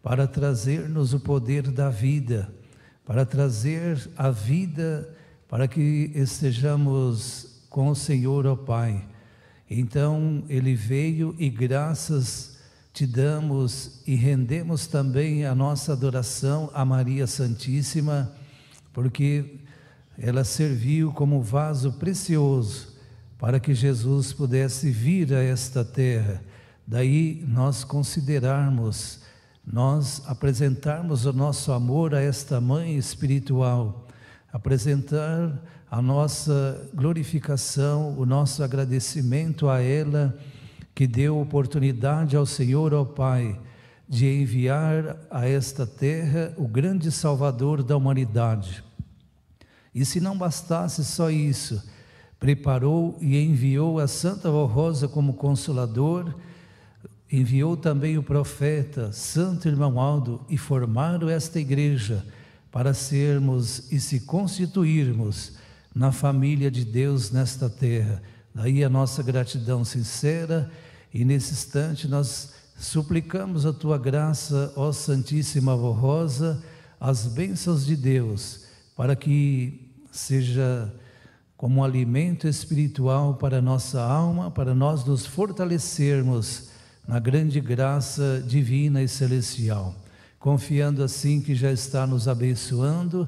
Para trazer-nos o poder da vida, para trazer a vida, para que estejamos com o Senhor, ó Pai. Então Ele veio e graças te damos e rendemos também a nossa adoração a Maria Santíssima, porque ela serviu como vaso precioso para que Jesus pudesse vir a esta terra. Daí nós considerarmos, nós apresentarmos o nosso amor a esta mãe espiritual, apresentar a nossa glorificação, o nosso agradecimento a ela, que deu oportunidade ao Senhor, ó Pai, de enviar a esta terra o grande Salvador da humanidade. E se não bastasse só isso, preparou e enviou a Santa Vó Rosa como Consolador, enviou também o profeta Santo Irmão Aldo e formaram esta igreja para sermos e se constituirmos na família de Deus nesta terra. Daí a nossa gratidão sincera, e nesse instante nós suplicamos a Tua graça, ó Santíssima Vó Rosa, as bênçãos de Deus, para que seja como um alimento espiritual para a nossa alma, para nós nos fortalecermos na grande graça divina e celestial, confiando assim que já está nos abençoando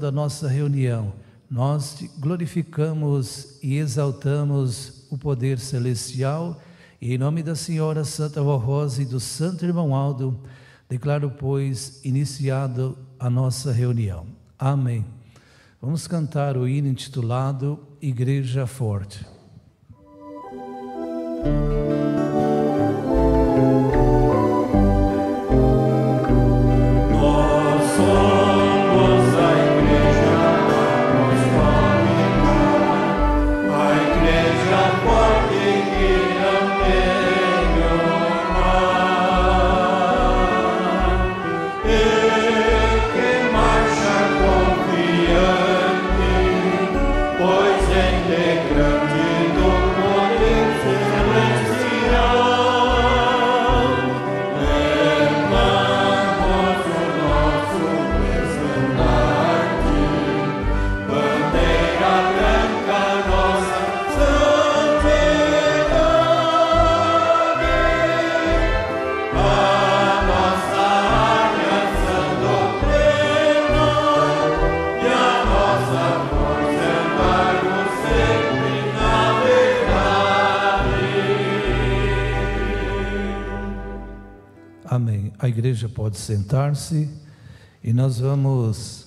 a nossa reunião. Nós te glorificamos e exaltamos o poder celestial, e em nome da Senhora Santa Vó Rosa e do Santo Irmão Aldo, declaro, pois, iniciado a nossa reunião. Amém. Vamos cantar o hino intitulado Igreja Forte. Amém. A igreja pode sentar-se e nós vamos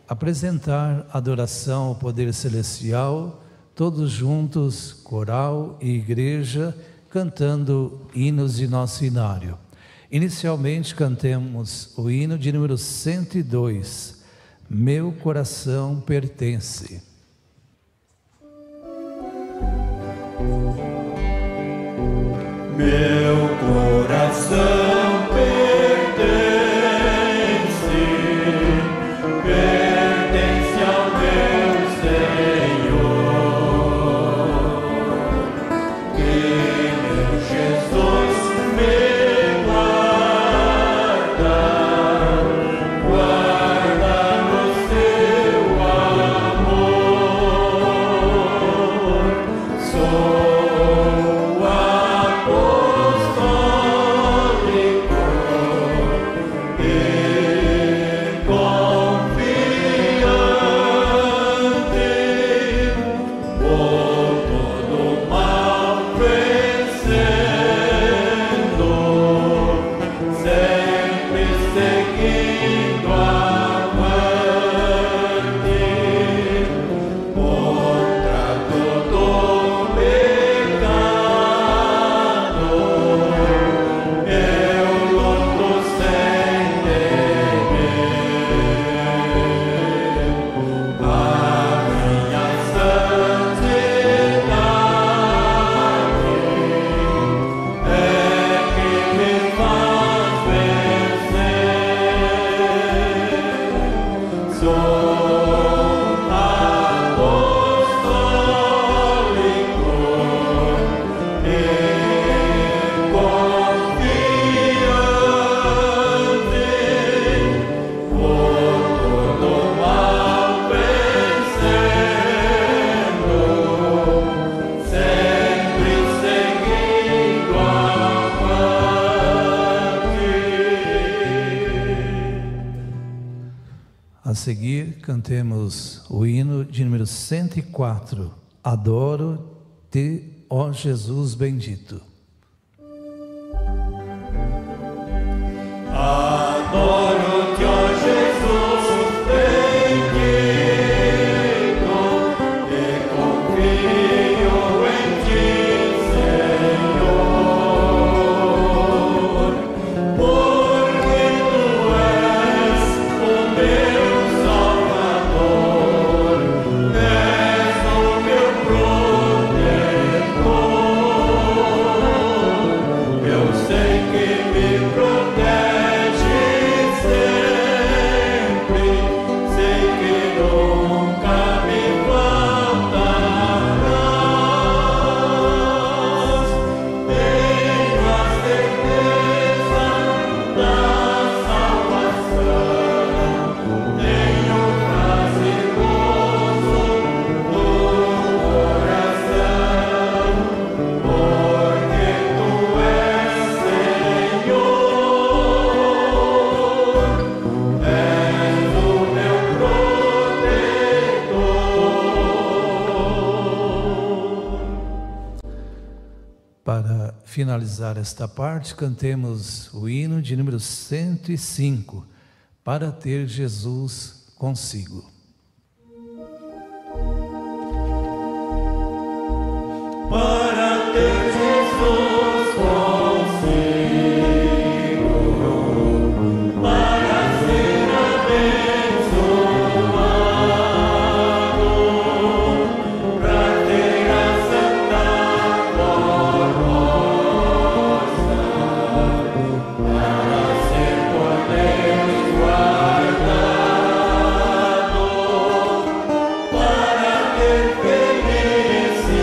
apresentar adoração ao poder celestial, todos juntos, coral e igreja, cantando hinos de nosso inário. Inicialmente cantemos o hino de número 102, Meu Coração Pertence. Meu coração pertence ao meu Senhor, que meu Jesus me guarda no seu amor. Sou apóstolo A seguir, cantemos o hino de número 104, Adoro-te, ó Jesus bendito. Adoro-te, ó Jesus bendito, e confio em ti, Senhor, porque tu és o meu Salvador, és o meu protetor. Eu sei que me protege sempre, sei que nunca me faltarás. Tenho a certeza da salvação, tenho paz e gozo no coração, porque tu és Senhor, és o meu protetor. Para finalizar esta parte, cantemos o hino de número 105, Para ter Jesus consigo. Para ter Jesus consigo, para ser abençoado, para ter a santa coroa, para ser por Deus guardado, para ter felicidade.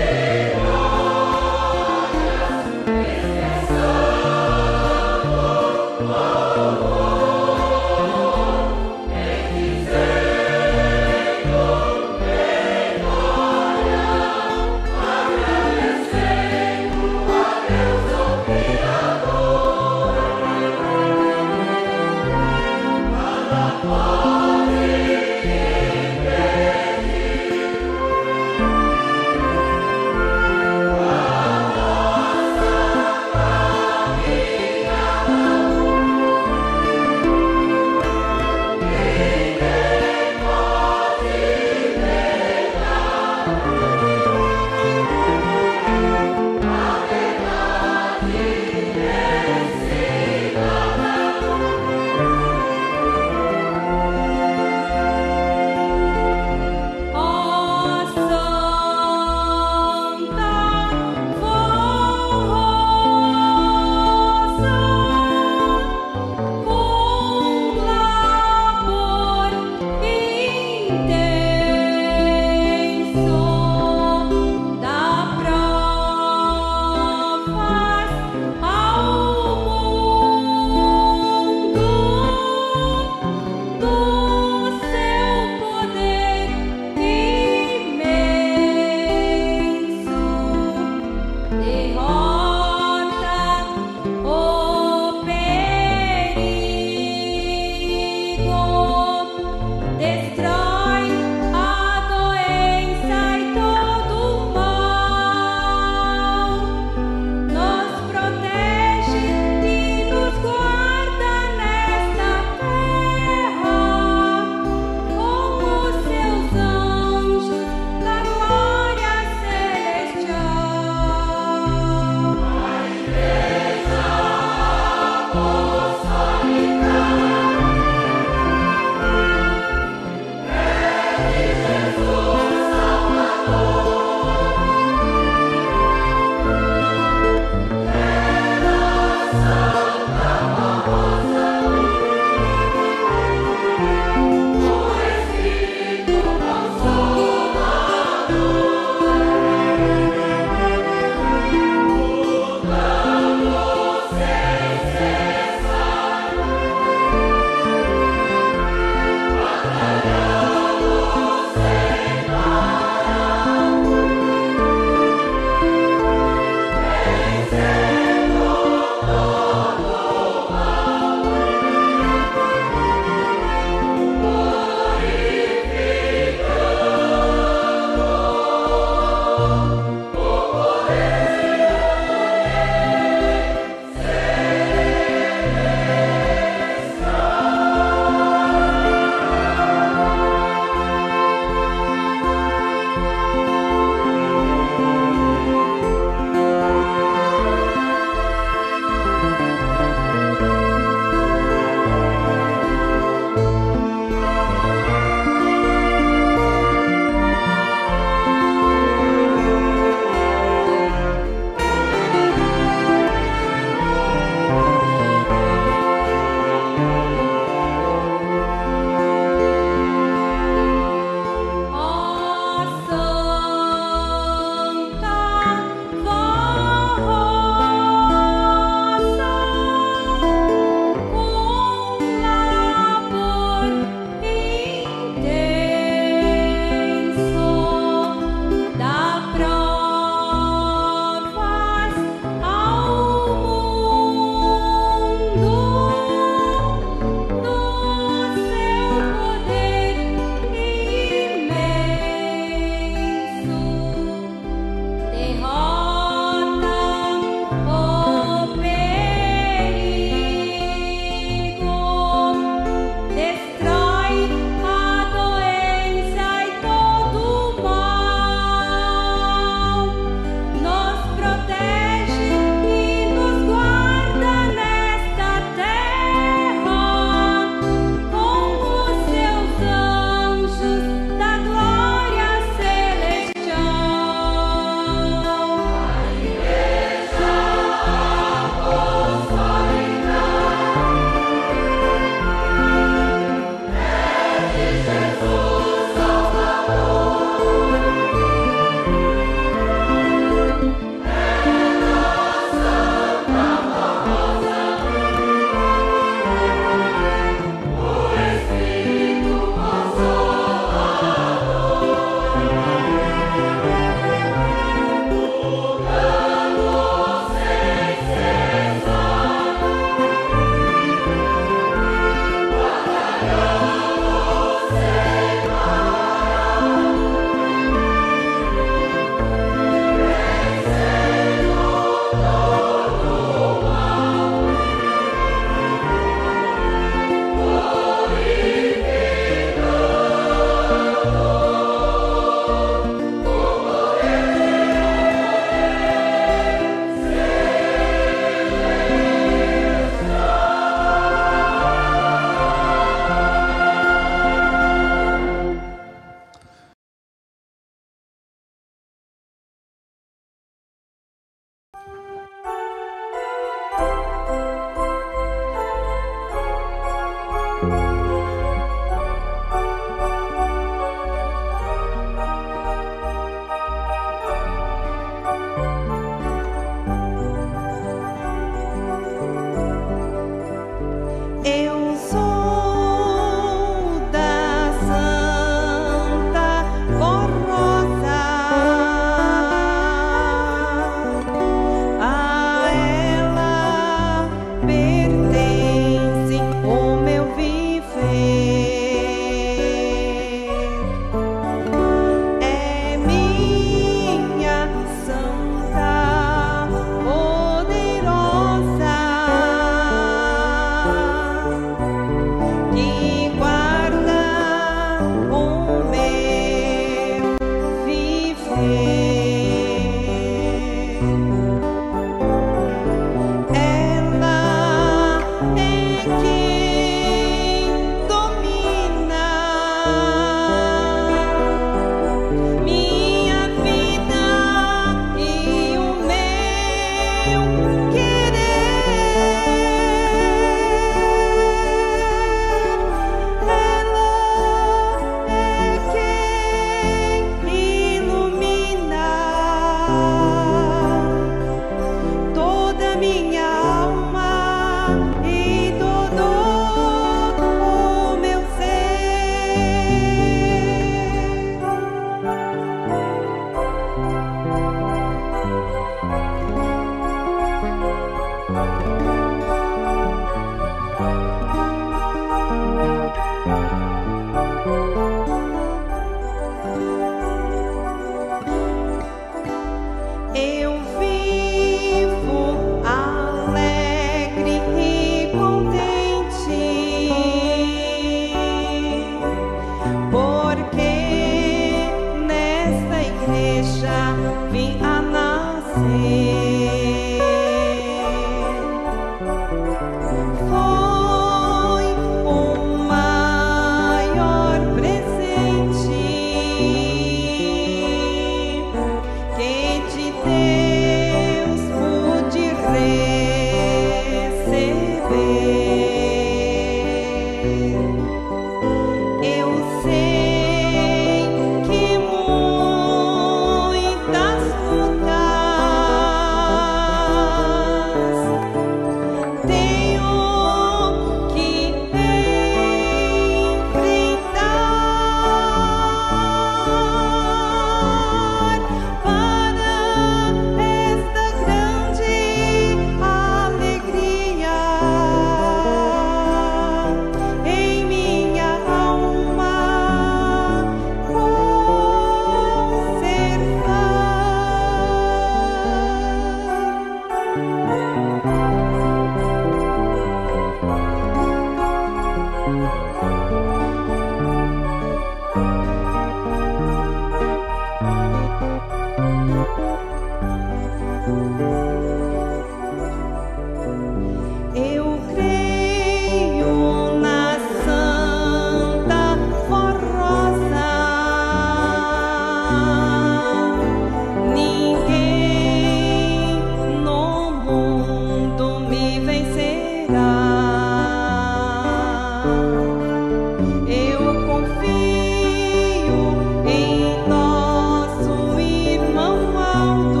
Em nosso irmão Aldo.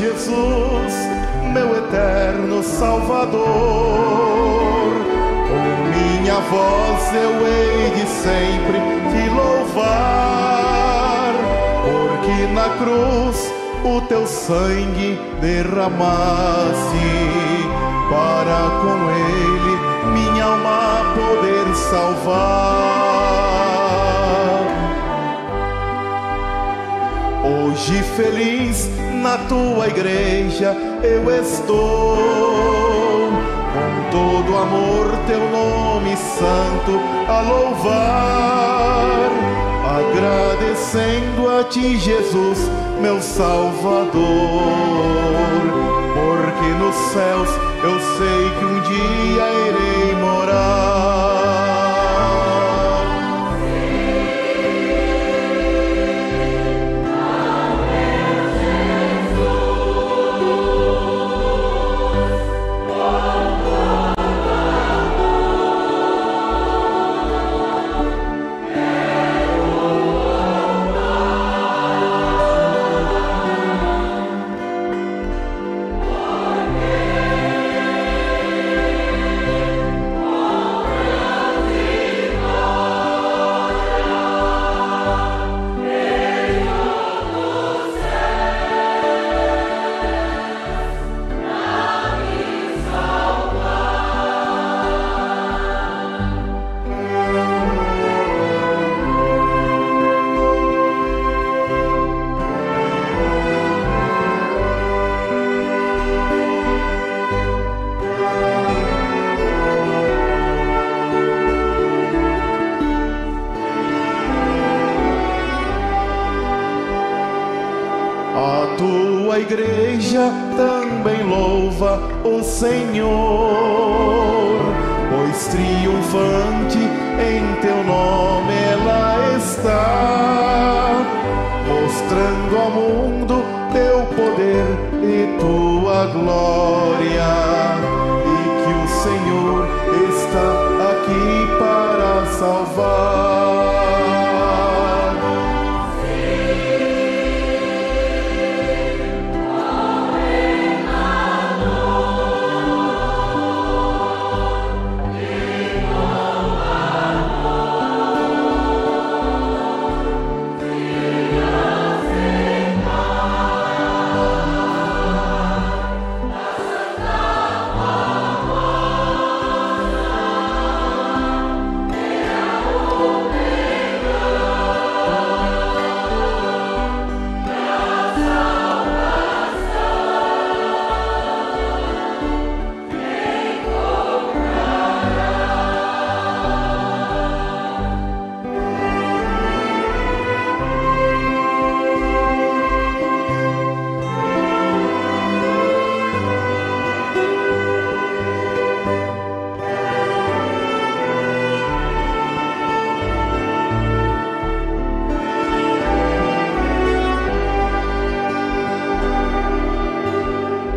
Jesus, meu eterno Salvador, com minha voz eu hei de sempre te louvar, porque na cruz o teu sangue derramaste, para com ele minha alma poder salvar. Hoje feliz na tua igreja eu estou, com todo amor teu nome santo a louvar, agradecendo a ti, Jesus, meu Salvador, porque nos céus eu sei que um dia irei morar. louva o Senhor, pois triunfante em teu nome ela está, mostrando ao mundo teu poder e tua glória, e que o Senhor está aqui para salvar.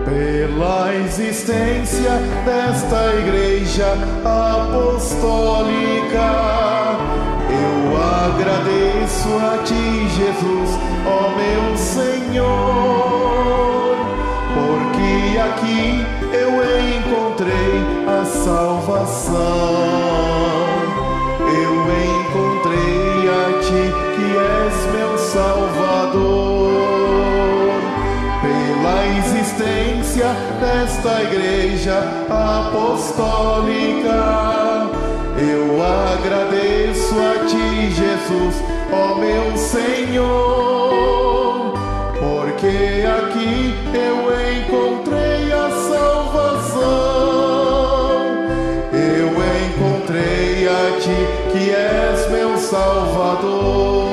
Pela existência desta Igreja Apostólica, eu agradeço a Ti, Jesus, ó meu Senhor, porque aqui eu encontrei a salvação, eu encontrei a Ti, que és meu Salvador. Pela existência desta Igreja Apostólica, eu agradeço a Ti, Jesus, ó meu Senhor, porque aqui eu encontrei a salvação, eu encontrei a Ti, que és meu Salvador,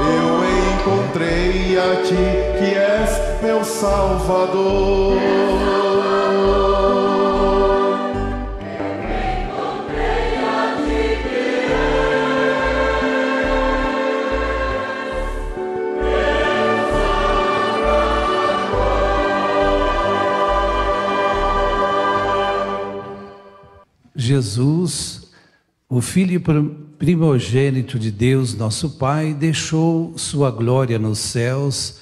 eu encontrei a Ti, que és meu Salvador. Jesus, o Filho primogênito de Deus, nosso Pai, deixou sua glória nos céus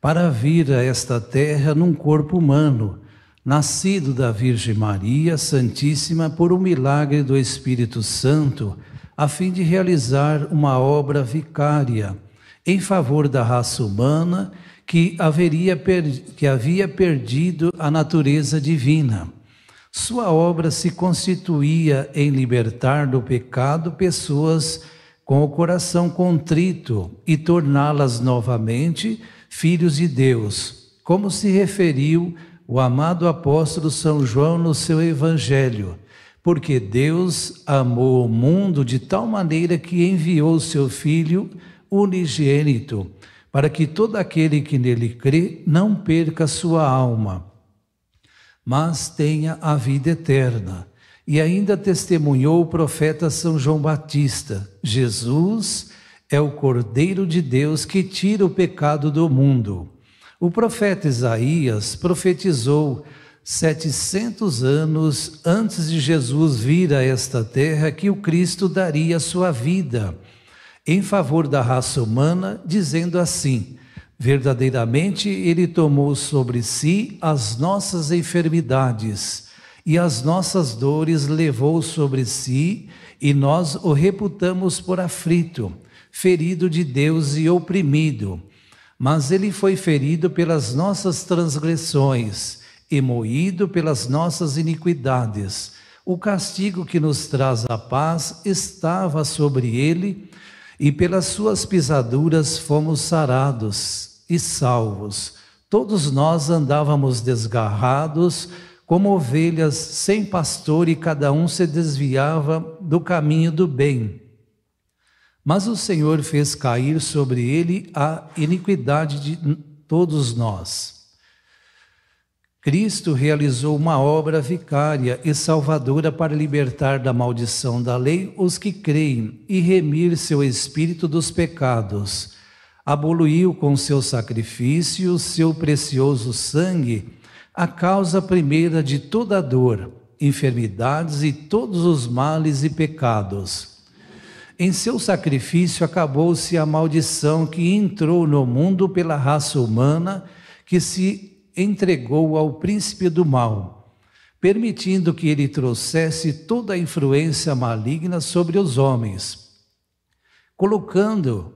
para vir a esta terra num corpo humano, nascido da Virgem Maria Santíssima por um milagre do Espírito Santo, a fim de realizar uma obra vicária em favor da raça humana que havia perdido a natureza divina. Sua obra se constituía em libertar do pecado pessoas com o coração contrito e torná-las novamente filhos de Deus, como se referiu o amado apóstolo São João no seu Evangelho, porque Deus amou o mundo de tal maneira que enviou seu Filho unigênito, para que todo aquele que nele crê não perca sua alma, mas tenha a vida eterna. E ainda testemunhou o profeta São João Batista: Jesus é o Cordeiro de Deus que tira o pecado do mundo. O profeta Isaías profetizou 700 anos antes de Jesus vir a esta terra que o Cristo daria sua vida em favor da raça humana, dizendo assim: verdadeiramente ele tomou sobre si as nossas enfermidades e as nossas dores levou sobre si, e nós o reputamos por aflito, ferido de Deus e oprimido. Mas ele foi ferido pelas nossas transgressões e moído pelas nossas iniquidades. O castigo que nos traz a paz estava sobre ele, e pelas suas pisaduras fomos sarados e salvos. Todos nós andávamos desgarrados, como ovelhas sem pastor, e cada um se desviava do caminho do bem. Mas o Senhor fez cair sobre ele a iniquidade de todos nós. Cristo realizou uma obra vicária e salvadora para libertar da maldição da lei os que creem e remir seu espírito dos pecados. Aboliu com seu sacrifício, seu precioso sangue, a causa primeira de toda dor, enfermidades e todos os males e pecados. Em seu sacrifício acabou-se a maldição que entrou no mundo pela raça humana, que se entregou ao príncipe do mal, permitindo que ele trouxesse toda a influência maligna sobre os homens, colocando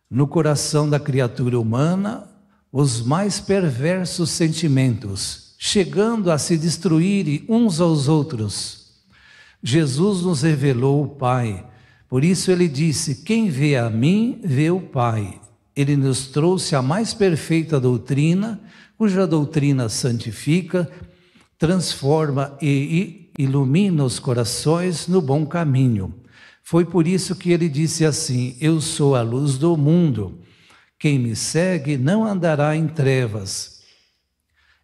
no coração da criatura humana os mais perversos sentimentos, chegando a se destruírem uns aos outros. Jesus nos revelou o Pai, por isso ele disse: quem vê a mim, vê o Pai. Ele nos trouxe a mais perfeita doutrina, cuja doutrina santifica, transforma e ilumina os corações no bom caminho. Foi por isso que ele disse assim: eu sou a luz do mundo. Quem me segue não andará em trevas.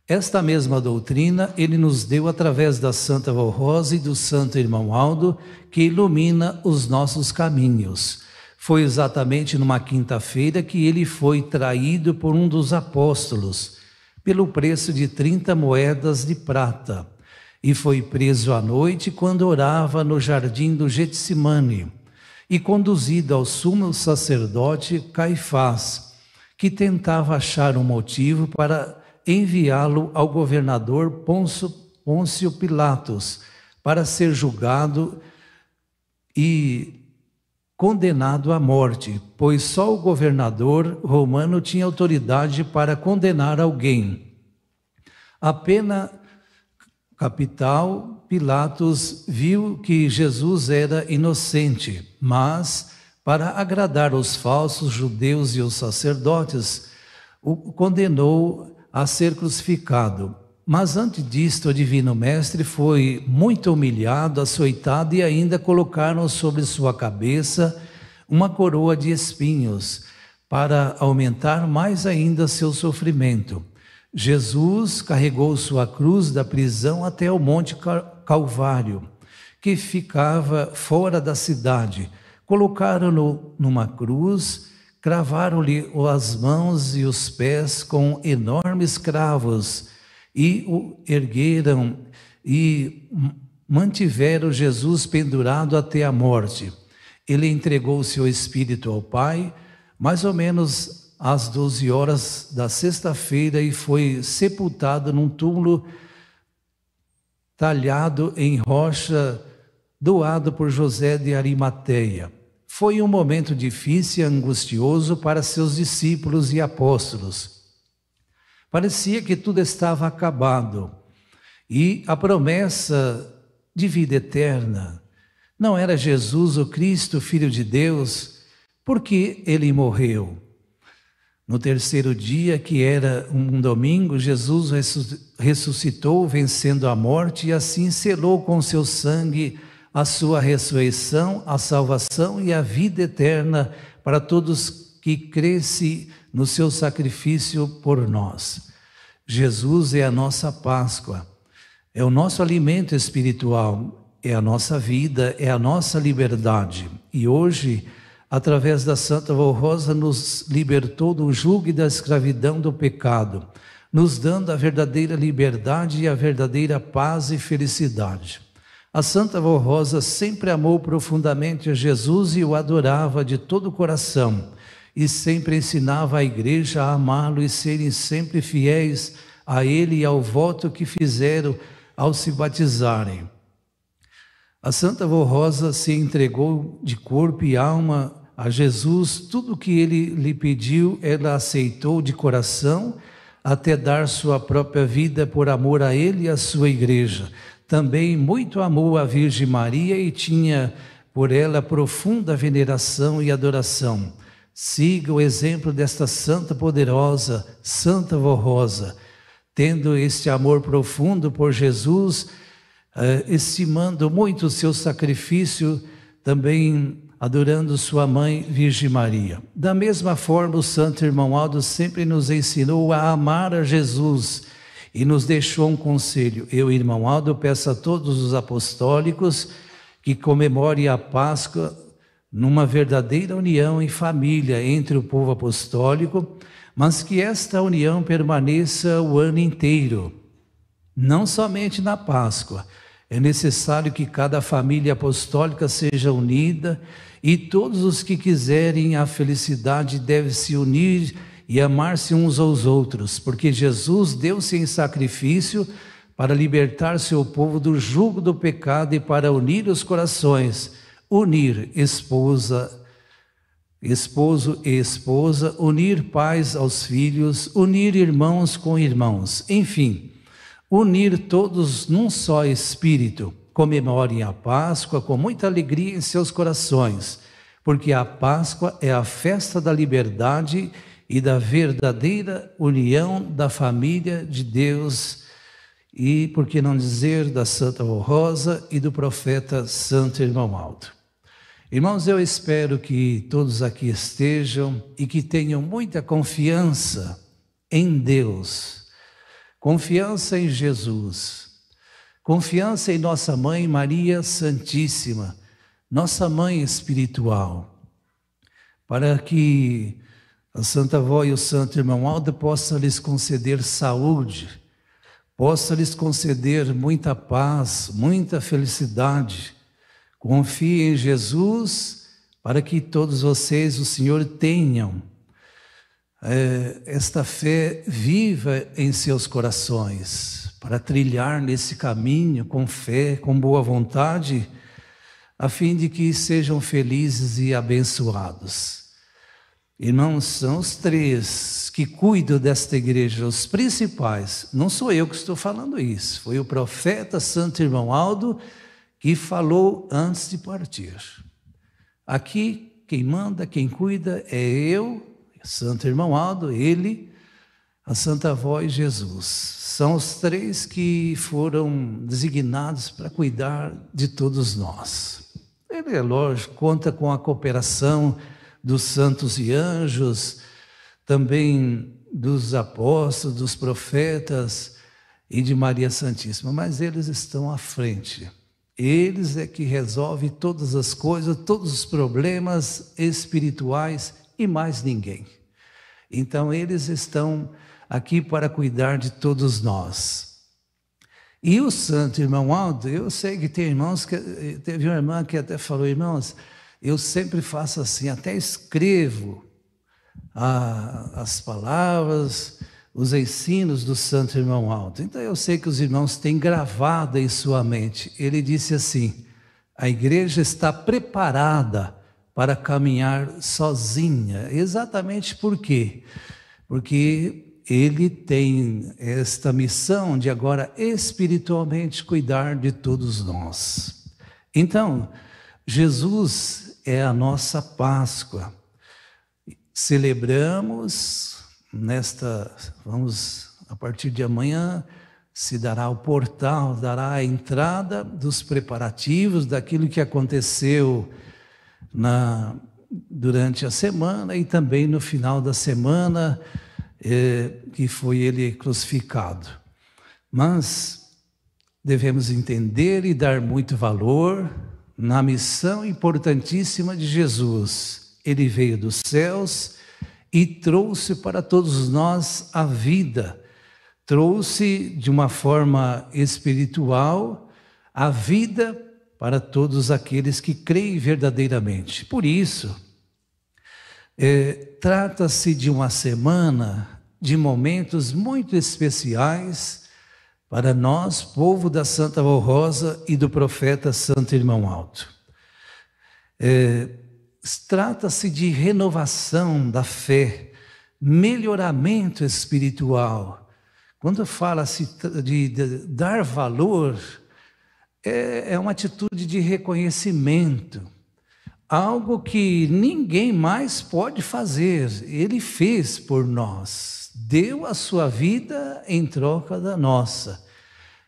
Esta mesma doutrina ele nos deu através da Santa Vó Rosa e do Santo Irmão Aldo, que ilumina os nossos caminhos. Foi exatamente numa quinta-feira que ele foi traído por um dos apóstolos, pelo preço de 30 moedas de prata, e foi preso à noite quando orava no jardim do Getsemane, e conduzido ao sumo sacerdote Caifás, que tentava achar um motivo para enviá-lo ao governador Pôncio Pilatos, para ser julgado e condenado à morte, pois só o governador romano tinha autoridade para condenar alguém. A pena capital, Pilatos viu que Jesus era inocente, mas, para agradar os falsos judeus e os sacerdotes, o condenou a ser crucificado. Mas antes disto, o Divino Mestre foi muito humilhado, açoitado, e ainda colocaram sobre sua cabeça uma coroa de espinhos, para aumentar mais ainda seu sofrimento. Jesus carregou sua cruz da prisão até o Monte Calvário, que ficava fora da cidade. Colocaram-no numa cruz, cravaram-lhe as mãos e os pés com enormes cravos, e o ergueram e mantiveram Jesus pendurado até a morte. Ele entregou seu espírito ao Pai, mais ou menos às 12 horas da sexta-feira, e foi sepultado num túmulo talhado em rocha, doado por José de Arimateia. Foi um momento difícil e angustioso para seus discípulos e apóstolos. Parecia que tudo estava acabado, e a promessa de vida eterna não era Jesus, o Cristo, Filho de Deus, porque ele morreu. No terceiro dia, que era um domingo, Jesus ressuscitou, vencendo a morte, e assim selou com seu sangue a sua ressurreição, a salvação e a vida eterna para todos que crescem no seu sacrifício por nós. Jesus é a nossa Páscoa, é o nosso alimento espiritual, é a nossa vida, é a nossa liberdade. E hoje, através da Santa Vó Rosa, nos libertou do jugo e da escravidão do pecado, nos dando a verdadeira liberdade e a verdadeira paz e felicidade. A Santa Vó Rosa sempre amou profundamente a Jesus e o adorava de todo o coração, e sempre ensinava a igreja a amá-lo e serem sempre fiéis a ele e ao voto que fizeram ao se batizarem. A Santa Vó Rosa se entregou de corpo e alma a Jesus. Tudo que ele lhe pediu, ela aceitou de coração, até dar sua própria vida por amor a ele e à sua igreja. Também muito amou a Virgem Maria e tinha por ela profunda veneração e adoração. Siga o exemplo desta santa poderosa, Santa Vó Rosa, tendo este amor profundo por Jesus, estimando muito o seu sacrifício, também adorando sua mãe, Virgem Maria. Da mesma forma, o Santo Irmão Aldo sempre nos ensinou a amar a Jesus e nos deixou um conselho. Eu, irmão Aldo, peço a todos os apostólicos que comemorem a Páscoa numa verdadeira união e família entre o povo apostólico, mas que esta união permaneça o ano inteiro, não somente na Páscoa. É necessário que cada família apostólica seja unida e todos os que quiserem a felicidade devem se unir e amar-se uns aos outros, porque Jesus deu-se em sacrifício para libertar seu povo do jugo do pecado e para unir os corações, unir esposo e esposa, unir pais aos filhos, unir irmãos com irmãos, enfim, unir todos num só espírito. Comemorem a Páscoa com muita alegria em seus corações, porque a Páscoa é a festa da liberdade e da verdadeira união da família de Deus, e, por que não dizer, da Santa Rosa e do profeta Santo Irmão Aldo. Irmãos, eu espero que todos aqui estejam e que tenham muita confiança em Deus, confiança em Jesus, confiança em nossa Mãe Maria Santíssima, nossa Mãe espiritual, para que a Santa Avó e o Santo Irmão Aldo possa lhes conceder saúde, possa lhes conceder muita paz, muita felicidade. Confie em Jesus para que todos vocês, o Senhor, tenham esta fé viva em seus corações, para trilhar nesse caminho com fé, com boa vontade, a fim de que sejam felizes e abençoados. Irmãos, são os três que cuidam desta igreja, os principais. Não sou eu que estou falando isso, foi o profeta Santo Irmão Aldo que falou antes de partir. Aqui, quem manda, quem cuida é eu, Santo Irmão Aldo, ele, a Santa Avó e Jesus. São os três que foram designados para cuidar de todos nós. Ele, é lógico, conta com a cooperação dos santos e anjos, também dos apóstolos, dos profetas e de Maria Santíssima, mas eles estão à frente. Eles é que resolvem todas as coisas, todos os problemas espirituais e mais ninguém. Então eles estão aqui para cuidar de todos nós. E o Santo Irmão Aldo, eu sei que tem irmãos, teve uma irmã que até falou, irmãos, eu sempre faço assim, até escrevo as palavras, os ensinos do Santo Irmão Aldo. Então eu sei que os irmãos têm gravado em sua mente. Ele disse assim: a igreja está preparada para caminhar sozinha. Exatamente por quê? Porque ele tem esta missão de agora espiritualmente cuidar de todos nós. Então, Jesus é a nossa Páscoa. Celebramos a partir de amanhã, se dará o portal, dará a entrada dos preparativos daquilo que aconteceu durante a semana e também no final da semana, que foi ele crucificado. Mas devemos entender e dar muito valor na missão importantíssima de Jesus. Ele veio dos céus e trouxe para todos nós a vida, trouxe de uma forma espiritual a vida para todos aqueles que creem verdadeiramente. Por isso, trata-se de uma semana de momentos muito especiais para nós, povo da Santa Rosa e do profeta Santo Irmão Aldo. Trata-se de renovação da fé, melhoramento espiritual. Quando fala-se de dar valor, é uma atitude de reconhecimento, algo que ninguém mais pode fazer. Ele fez por nós, deu a sua vida em troca da nossa,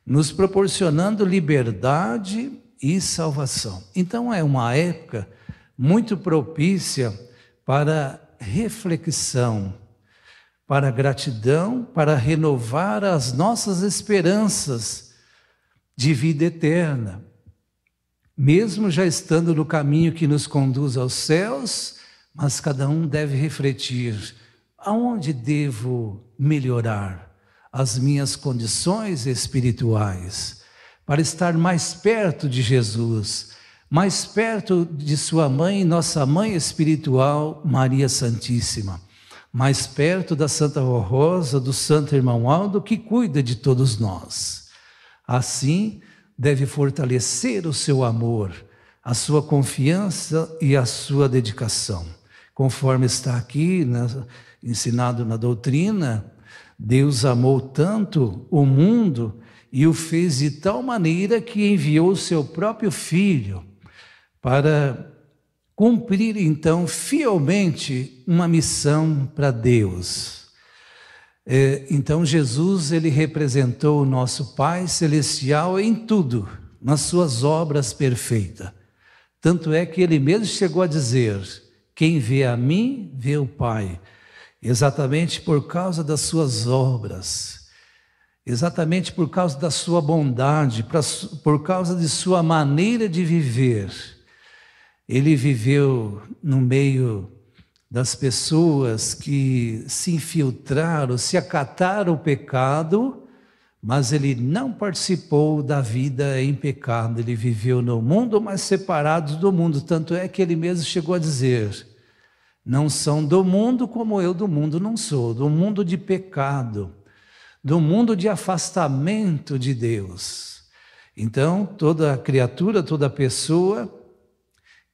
nos proporcionando liberdade e salvação. Então é uma época muito propícia para reflexão, para a gratidão, para renovar as nossas esperanças de vida eterna. Mesmo já estando no caminho que nos conduz aos céus, mas cada um deve refletir: aonde devo melhorar as minhas condições espirituais, para estar mais perto de Jesus, mais perto de sua mãe, nossa mãe espiritual, Maria Santíssima, mais perto da Santa Rosa, do Santo Irmão Aldo, que cuida de todos nós. Assim, deve fortalecer o seu amor, a sua confiança e a sua dedicação. Conforme está aqui, ensinado na doutrina, Deus amou tanto o mundo e o fez de tal maneira que enviou o seu próprio Filho para cumprir então fielmente uma missão para Deus. Então Jesus, ele representou o nosso Pai Celestial em tudo, nas suas obras perfeitas. Tanto é que ele mesmo chegou a dizer: quem vê a mim, vê o Pai. Exatamente por causa das suas obras, exatamente por causa da sua bondade, por causa de sua maneira de viver. Ele viveu no meio das pessoas que se infiltraram, se acataram o pecado, mas ele não participou da vida em pecado. Ele viveu no mundo, mas separado do mundo. Tanto é que ele mesmo chegou a dizer: não são do mundo como eu do mundo não sou, do mundo de pecado, do mundo de afastamento de Deus. Então, toda criatura, toda pessoa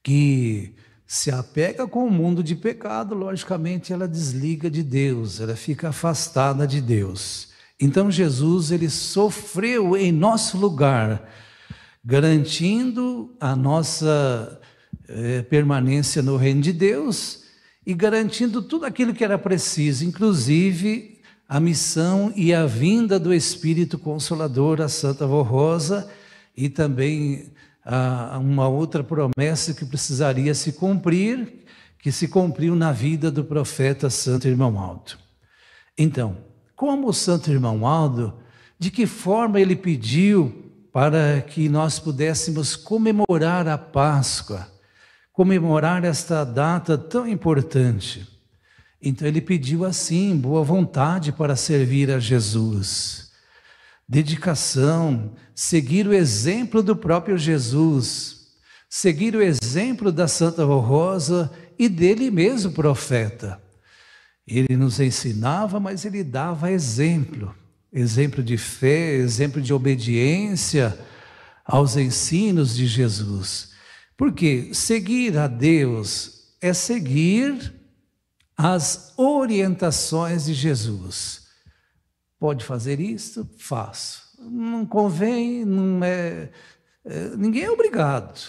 que se apega com o mundo de pecado, logicamente ela desliga de Deus, ela fica afastada de Deus. Então Jesus, ele sofreu em nosso lugar, garantindo a nossa permanência no reino de Deus e garantindo tudo aquilo que era preciso, inclusive a missão e a vinda do Espírito Consolador, a Santa Rosa, e também uma outra promessa que precisaria se cumprir, que se cumpriu na vida do profeta Santo Irmão Aldo. Então, como o Santo Irmão Aldo, de que forma ele pediu para que nós pudéssemos comemorar a Páscoa, comemorar esta data tão importante? Então ele pediu assim, boa vontade para servir a Jesus, dedicação, seguir o exemplo do próprio Jesus, seguir o exemplo da Santa Rosa e dele mesmo, profeta. Ele nos ensinava, mas ele dava exemplo, exemplo de fé, exemplo de obediência aos ensinos de Jesus. Porque seguir a Deus é seguir as orientações de Jesus. Pode fazer isto? Faço. Não convém, ninguém é obrigado.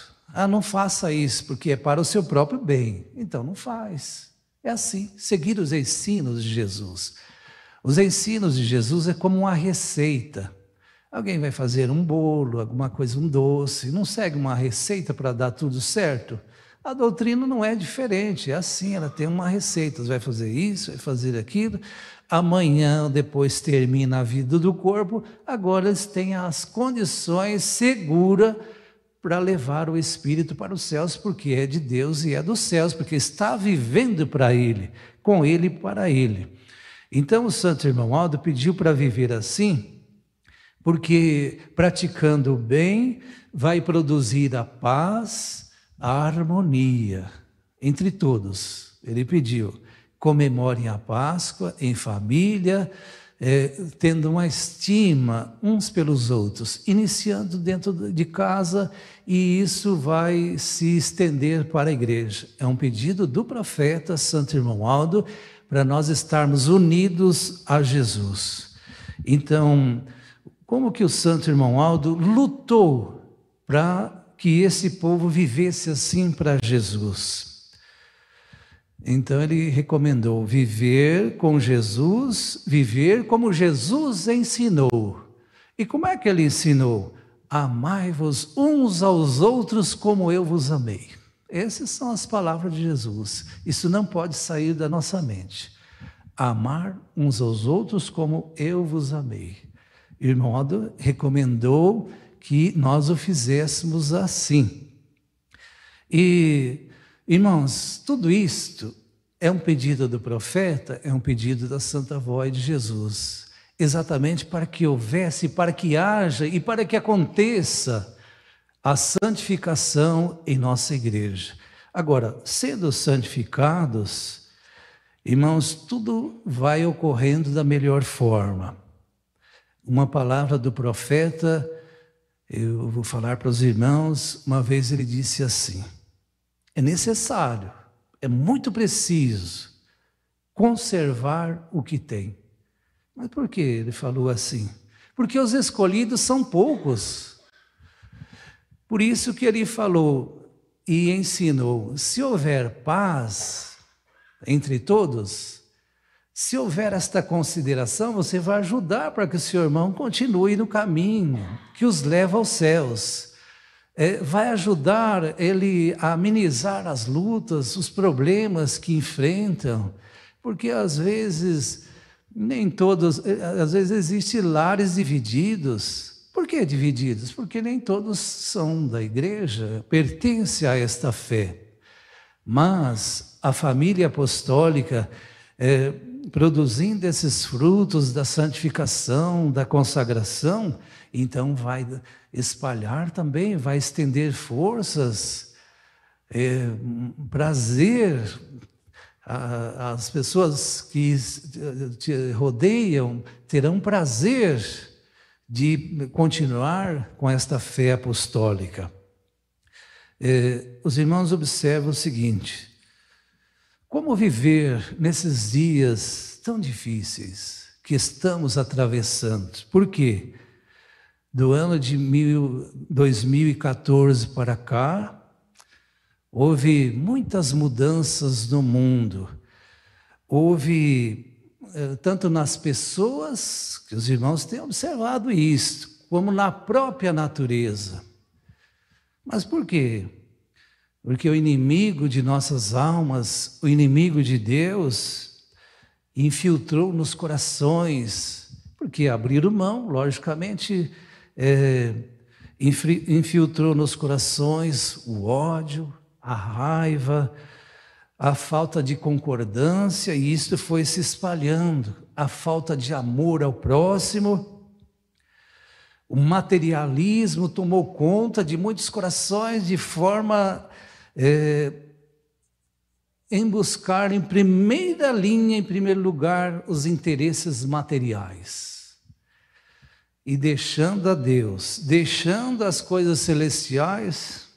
Não faça isso, porque é para o seu próprio bem. Então não faz. É assim, seguir os ensinos de Jesus. Os ensinos de Jesus é como uma receita. Alguém vai fazer um bolo, alguma coisa, um doce, não segue uma receita para dar tudo certo? A doutrina não é diferente, é assim, ela tem uma receita. Você vai fazer isso, vai fazer aquilo. Amanhã, depois termina a vida do corpo, agora eles têm as condições seguras para levar o espírito para os céus, porque é de Deus e é dos céus, porque está vivendo para Ele, com Ele e para Ele. Então o Santo Irmão Aldo pediu para viver assim, porque praticando o bem vai produzir a paz, a harmonia entre todos. Ele pediu: comemorem a Páscoa em família, tendo uma estima uns pelos outros, iniciando dentro de casa, e isso vai se estender para a igreja. É um pedido do profeta Santo Irmão Aldo para nós estarmos unidos a Jesus. Então, como que o Santo Irmão Aldo lutou para que esse povo vivesse assim para Jesus? Então ele recomendou viver com Jesus, viver como Jesus ensinou. E como é que ele ensinou? Amai-vos uns aos outros como eu vos amei. Essas são as palavras de Jesus. Isso não pode sair da nossa mente. amar uns aos outros como eu vos amei. Irmão Aldo recomendou que nós o fizéssemos assim. E, irmãos, tudo isto é um pedido do profeta, é um pedido da Santa Voz de Jesus, exatamente para que houvesse, para que haja e para que aconteça a santificação em nossa igreja. Agora, sendo santificados, irmãos, tudo vai ocorrendo da melhor forma. Uma palavra do profeta, eu vou falar para os irmãos, uma vez ele disse assim: é necessário, é muito preciso conservar o que tem. Mas por que ele falou assim? Porque os escolhidos são poucos. Por isso que ele falou e ensinou: se houver paz entre todos, se houver esta consideração, você vai ajudar para que o seu irmão continue no caminho que os leva aos céus. Vai ajudar ele a amenizar as lutas, os problemas que enfrentam, porque às vezes às vezes existem lares divididos. Por que divididos? Porque nem todos são da igreja, pertencem a esta fé. Mas a família apostólica, produzindo esses frutos da santificação, da consagração, então vai espalhar também, vai estender forças, prazer. As pessoas que te rodeiam terão prazer de continuar com esta fé apostólica. Os irmãos observam o seguinte: como viver nesses dias tão difíceis que estamos atravessando? Por quê? Do ano de 2014 para cá, houve muitas mudanças no mundo. Houve, tanto nas pessoas, que os irmãos têm observado isso, como na própria natureza. Mas por quê? Porque o inimigo de nossas almas, o inimigo de Deus, infiltrou nos corações, porque abriram mão, logicamente, infiltrou nos corações o ódio, a raiva, a falta de concordância, e isso foi se espalhando, a falta de amor ao próximo. O materialismo tomou conta de muitos corações de forma em buscar em primeira linha, em primeiro lugar, os interesses materiais. E deixando a Deus, deixando as coisas celestiais,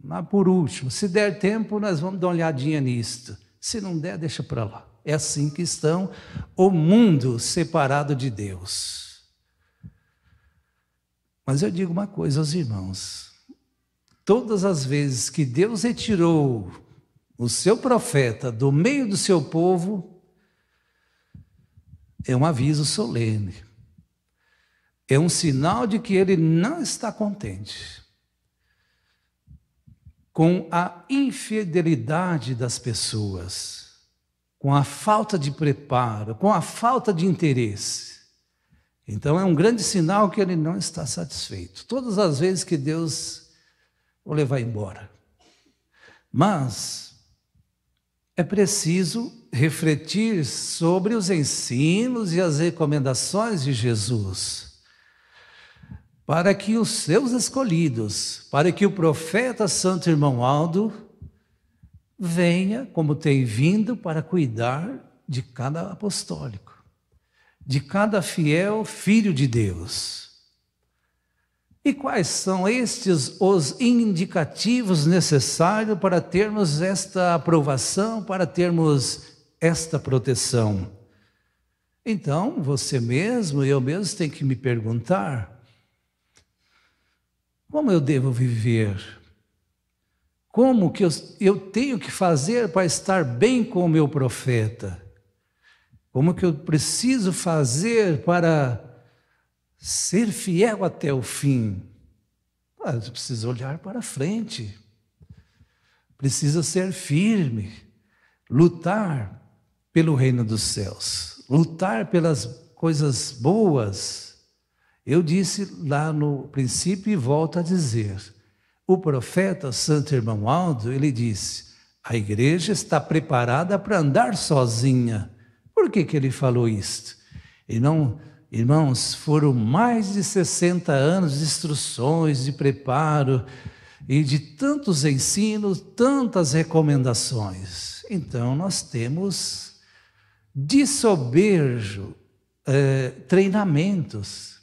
mas por último, se der tempo, nós vamos dar uma olhadinha nisto. Se não der, deixa para lá. É assim que estão o mundo separado de Deus. Mas eu digo uma coisa aos irmãos: todas as vezes que Deus retirou o seu profeta do meio do seu povo, é um aviso solene. É um sinal de que ele não está contente com a infidelidade das pessoas, com a falta de preparo, com a falta de interesse. Então é um grande sinal que ele não está satisfeito. Todas as vezes que Deus o levar embora. Mas é preciso refletir sobre os ensinos e as recomendações de Jesus, para que os seus escolhidos, para que o profeta Santo Irmão Aldo venha, como tem vindo, para cuidar de cada apostólico, de cada fiel filho de Deus. E quais são estes os indicativos necessários para termos esta aprovação, para termos esta proteção? Então, você mesmo e eu mesmo tem que me perguntar: como eu devo viver? Como que eu tenho que fazer para estar bem com o meu profeta? Como que eu preciso fazer para ser fiel até o fim? Eu preciso olhar para frente. Precisa ser firme, lutar. pelo reino dos céus, lutar pelas coisas boas. Eu disse lá no princípio e volto a dizer, o profeta Santo Irmão Aldo, ele disse, a igreja está preparada para andar sozinha. Por que ele falou isto? E não, irmãos, foram mais de 60 anos de instruções, de preparo, e de tantos ensinos, tantas recomendações. Então, nós temos de soberjo treinamentos.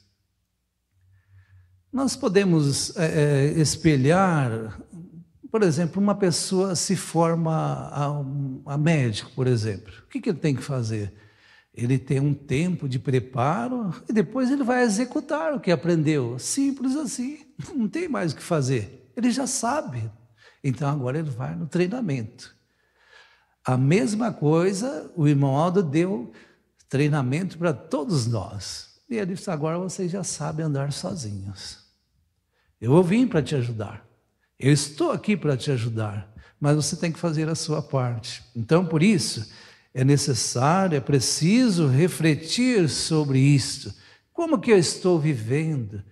Nós podemos espelhar, por exemplo, uma pessoa se forma a médico, por exemplo. O que ele tem que fazer? Ele tem um tempo de preparo e depois ele vai executar o que aprendeu. Simples assim, não tem mais o que fazer. Ele já sabe, então agora ele vai no treinamento. A mesma coisa, o irmão Aldo deu treinamento para todos nós. E ele disse, agora vocês já sabem andar sozinhos. Eu vim para te ajudar, eu estou aqui para te ajudar, mas você tem que fazer a sua parte. Então, por isso, é necessário, é preciso refletir sobre isto. Como que eu estou vivendo?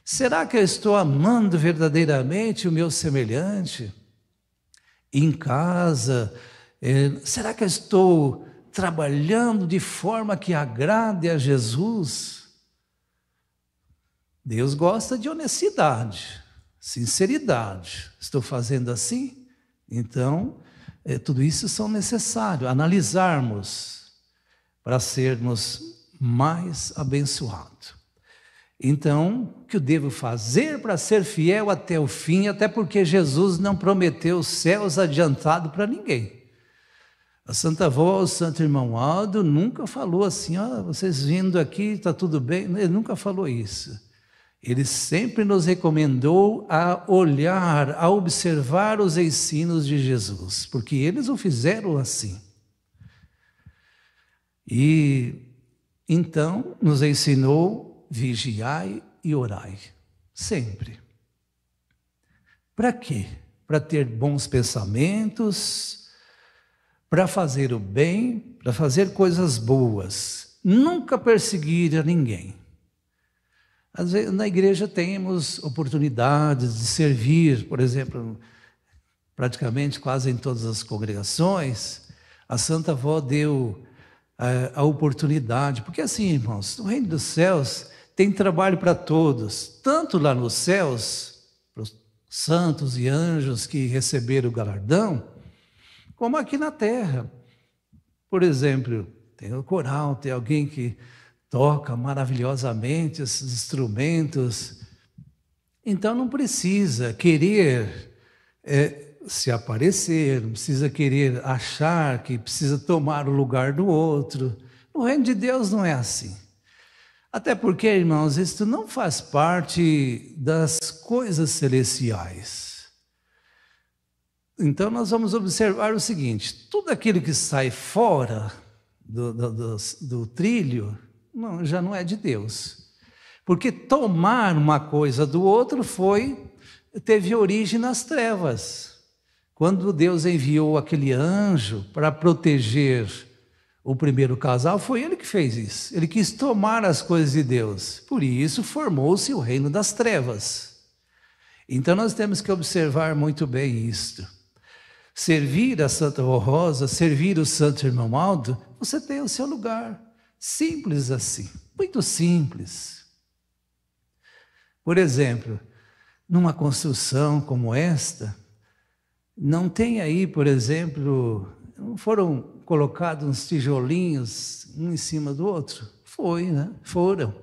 Será que eu estou amando verdadeiramente o meu semelhante? Em casa, será que eu estou trabalhando de forma que agrade a Jesus? Deus gosta de honestidade, sinceridade. Estou fazendo assim? Então, tudo isso são necessários, analisarmos para sermos mais abençoados. Então, o que eu devo fazer para ser fiel até o fim, até porque Jesus não prometeu céus adiantado para ninguém. A Santa Avó, o Santo Irmão Aldo, nunca falou assim, vocês vindo aqui, está tudo bem. Ele nunca falou isso. Ele sempre nos recomendou a olhar, a observar os ensinos de Jesus, porque eles o fizeram assim. E então nos ensinou, vigiai e orai, sempre. Para quê? Para ter bons pensamentos, para fazer o bem, para fazer coisas boas, nunca perseguir a ninguém. Às vezes na igreja temos oportunidades de servir, por exemplo, praticamente quase em todas as congregações, a Santa Avó deu a oportunidade, porque assim, irmãos, no reino dos céus tem trabalho para todos, tanto lá nos céus, para os santos e anjos que receberam o galardão, como aqui na terra. Por exemplo, tem o coral, tem alguém que toca maravilhosamente esses instrumentos. Então não precisa querer se aparecer, não precisa querer achar que precisa tomar o lugar do outro. No reino de Deus não é assim. Até porque, irmãos, isso não faz parte das coisas celestiais. Então nós vamos observar o seguinte, tudo aquilo que sai fora do trilho, já não é de Deus. Porque tomar uma coisa do outro teve origem nas trevas. Quando Deus enviou aquele anjo para proteger o primeiro casal, foi ele que fez isso. Ele quis tomar as coisas de Deus. Por isso formou-se o reino das trevas. Então nós temos que observar muito bem isto. Servir a Santa Avó Rosa, servir o Santo Irmão Aldo, você tem o seu lugar. Simples assim, muito simples. Por exemplo, numa construção como esta, não tem aí, por exemplo, não foram colocados uns tijolinhos um em cima do outro? Foram.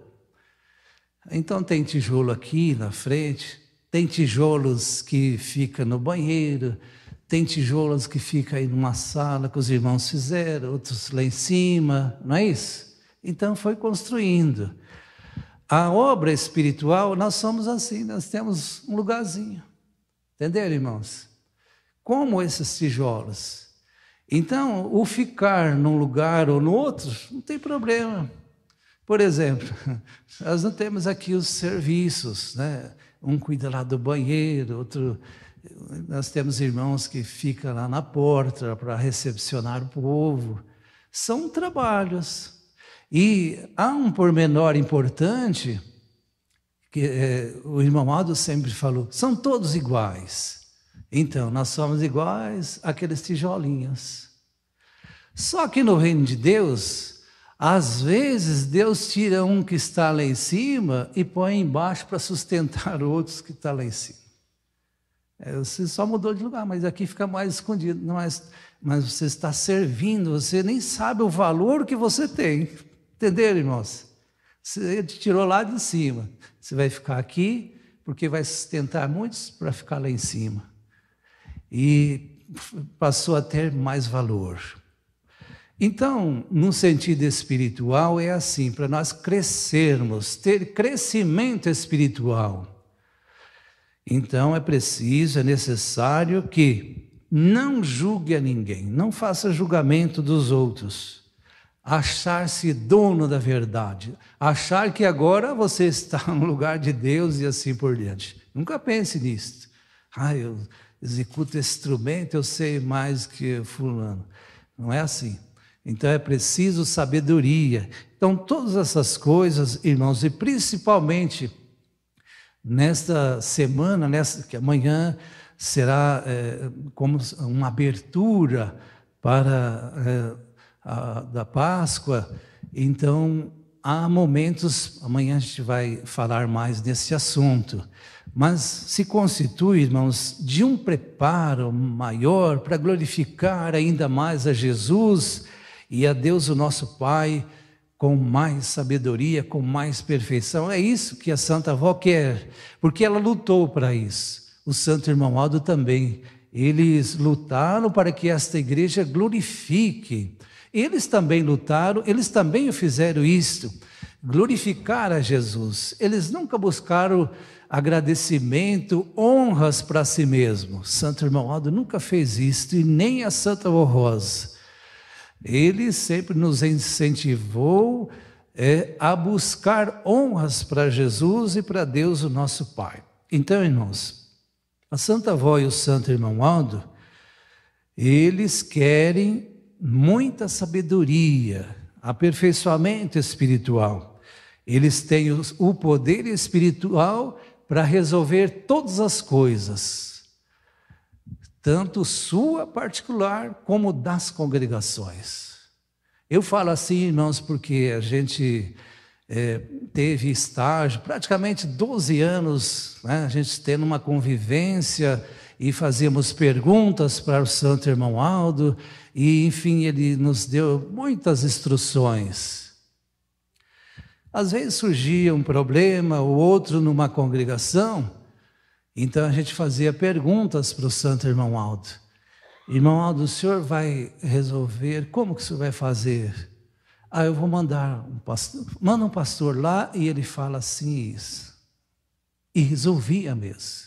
Então tem tijolo aqui na frente, tem tijolos que ficam no banheiro, tem tijolos que ficam aí numa sala que os irmãos fizeram, outros lá em cima, não é isso? Então foi construindo. A obra espiritual, nós somos assim, nós temos um lugarzinho. Entenderam, irmãos? Como esses tijolos. Então, o ficar num lugar ou no outro, não tem problema. Por exemplo, nós não temos aqui os serviços, né? Um cuida lá do banheiro, outro... Nós temos irmãos que ficam lá na porta para recepcionar o povo. São trabalhos. E há um pormenor importante, que o irmão Aldo sempre falou, são todos iguais. Então, nós somos iguais àqueles tijolinhos. Só que no reino de Deus, às vezes Deus tira um que está lá em cima e põe embaixo para sustentar outros que estão lá em cima. Você só mudou de lugar, mas aqui fica mais escondido. Mas você está servindo, você nem sabe o valor que você tem. Entenderam, irmãos? Você te tirou lá de cima. Você vai ficar aqui, porque vai sustentar muitos para ficar lá em cima. E passou a ter mais valor. Então, no sentido espiritual, é assim, para nós crescermos, ter crescimento espiritual. Então, é preciso, é necessário que não julgue a ninguém, não faça julgamento dos outros, achar-se dono da verdade, achar que agora você está no lugar de Deus e assim por diante. Nunca pense nisso. Eu executo esse instrumento, eu sei mais que fulano. Não é assim. Então é preciso sabedoria. Então todas essas coisas, irmãos, e principalmente nesta semana, que amanhã será como uma abertura para da Páscoa, então há momentos, amanhã a gente vai falar mais desse assunto, mas se constitui, irmãos, de um preparo maior para glorificar ainda mais a Jesus e a Deus o nosso Pai, com mais sabedoria, com mais perfeição. É isso que a Santa Avó quer, porque ela lutou para isso. O Santo Irmão Aldo também. Eles lutaram para que esta igreja glorifique. Eles também lutaram, eles também fizeram isto, glorificar a Jesus. Eles nunca buscaram agradecimento, honras para si mesmo. Santo Irmão Aldo nunca fez isto, e nem a Santa Avó Rosa. Ele sempre nos incentivou a buscar honras para Jesus e para Deus, o nosso Pai. Então, irmãos, a Santa Avó e o Santo Irmão Aldo, eles querem muita sabedoria, aperfeiçoamento espiritual. Eles têm o poder espiritual para resolver todas as coisas, tanto sua particular como das congregações. Eu falo assim, irmãos, porque a gente teve estágio, praticamente 12 anos, né, a gente tendo uma convivência e fazíamos perguntas para o Santo Irmão Aldo, e enfim, ele nos deu muitas instruções. Às vezes surgia um problema ou outro numa congregação, então a gente fazia perguntas para o Santo Irmão Aldo. Irmão Aldo, o senhor vai resolver, como que o senhor vai fazer? Eu vou mandar um pastor, manda um pastor lá e ele fala assim isso. E resolvia mesmo.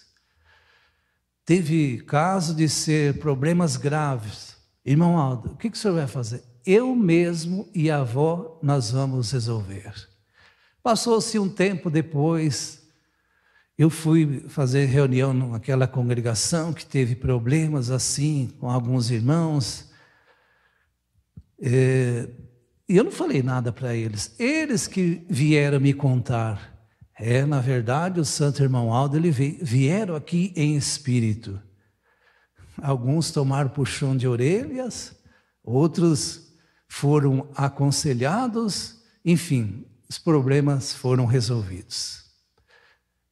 Teve caso de ser problemas graves. Irmão Aldo, o que o senhor vai fazer? Eu mesmo e a avó nós vamos resolver. Passou-se um tempo depois, eu fui fazer reunião naquela congregação que teve problemas assim com alguns irmãos. E eu não falei nada para eles. Eles que vieram me contar. Na verdade, o Santo Irmão Aldo, ele vieram aqui em espírito. Alguns tomaram puxão de orelhas, outros foram aconselhados, enfim, os problemas foram resolvidos.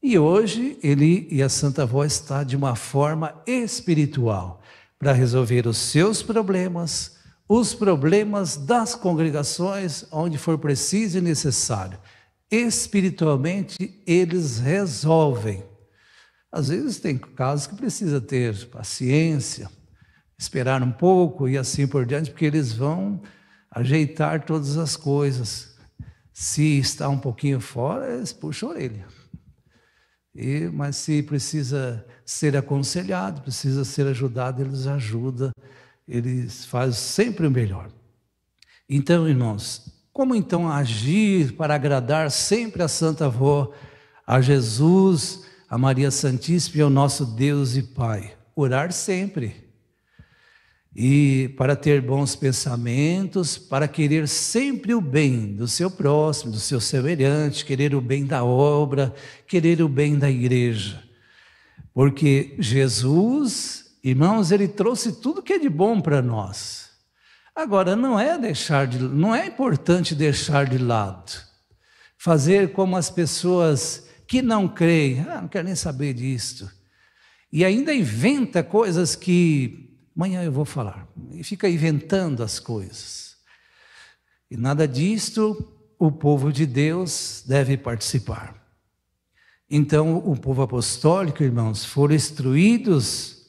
E hoje ele e a Santa Avó estão de uma forma espiritual para resolver os seus problemas, os problemas das congregações, onde for preciso e necessário. Espiritualmente eles resolvem. Às vezes tem casos que precisa ter paciência, esperar um pouco e assim por diante, porque eles vão ajeitar todas as coisas. Se está um pouquinho fora, eles puxam a orelha. Mas se precisa ser aconselhado, precisa ser ajudado, eles ajudam, eles fazem sempre o melhor. Então, irmãos, como então agir para agradar sempre a Santa Avó, a Jesus, a Maria Santíssima e ao nosso Deus e Pai? Orar sempre. e para ter bons pensamentos, para querer sempre o bem do seu próximo, do seu semelhante, querer o bem da obra, querer o bem da igreja. Porque Jesus, irmãos, Ele trouxe tudo que é de bom para nós. Agora, não é importante deixar de lado, fazer como as pessoas que não creem, não quero nem saber disto, e ainda inventa coisas que amanhã eu vou falar, e fica inventando as coisas. E nada disto o povo de Deus deve participar. Então, o povo apostólico, irmãos, foram instruídos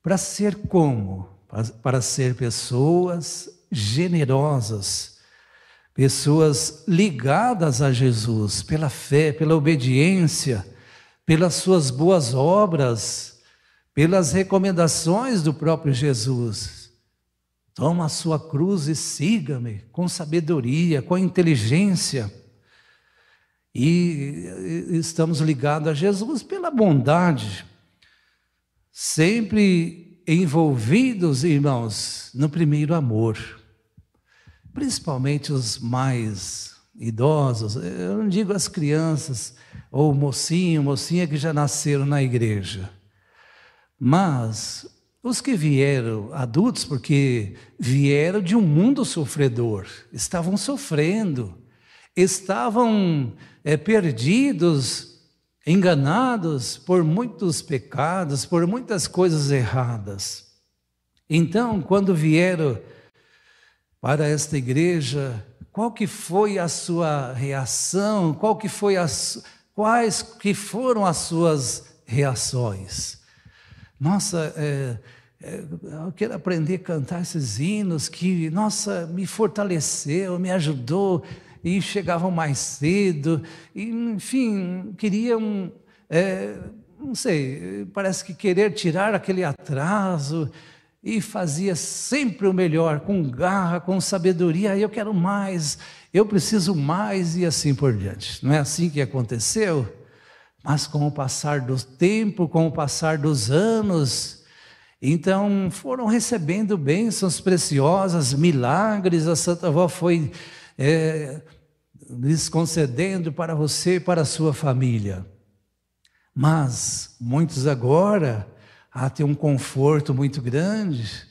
para ser como? Para ser pessoas generosas, pessoas ligadas a Jesus, pela fé, pela obediência, pelas suas boas obras, pelas recomendações do próprio Jesus. Toma a sua cruz e siga-me com sabedoria, com inteligência. E estamos ligados a Jesus pela bondade, sempre envolvidos, irmãos, no primeiro amor. Principalmente os mais idosos, eu não digo as crianças, ou mocinha que já nasceram na igreja. Mas os que vieram adultos, porque vieram de um mundo sofredor, estavam sofrendo, estavam perdidos, enganados por muitos pecados, por muitas coisas erradas. Então, quando vieram para esta igreja, qual que foi a sua reação? Quais que foram as suas reações? Nossa, eu quero aprender a cantar esses hinos que, nossa, me fortaleceu, me ajudou, e chegavam mais cedo, e, enfim, queriam, não sei, parece que querer tirar aquele atraso, e fazia sempre o melhor, com garra, com sabedoria. Eu quero mais, eu preciso mais, e assim por diante. Não é assim que aconteceu? Mas com o passar do tempo, com o passar dos anos, então foram recebendo bênçãos preciosas, milagres. A Santa Avó foi lhes concedendo para você e para a sua família. Mas muitos agora têm um conforto muito grande.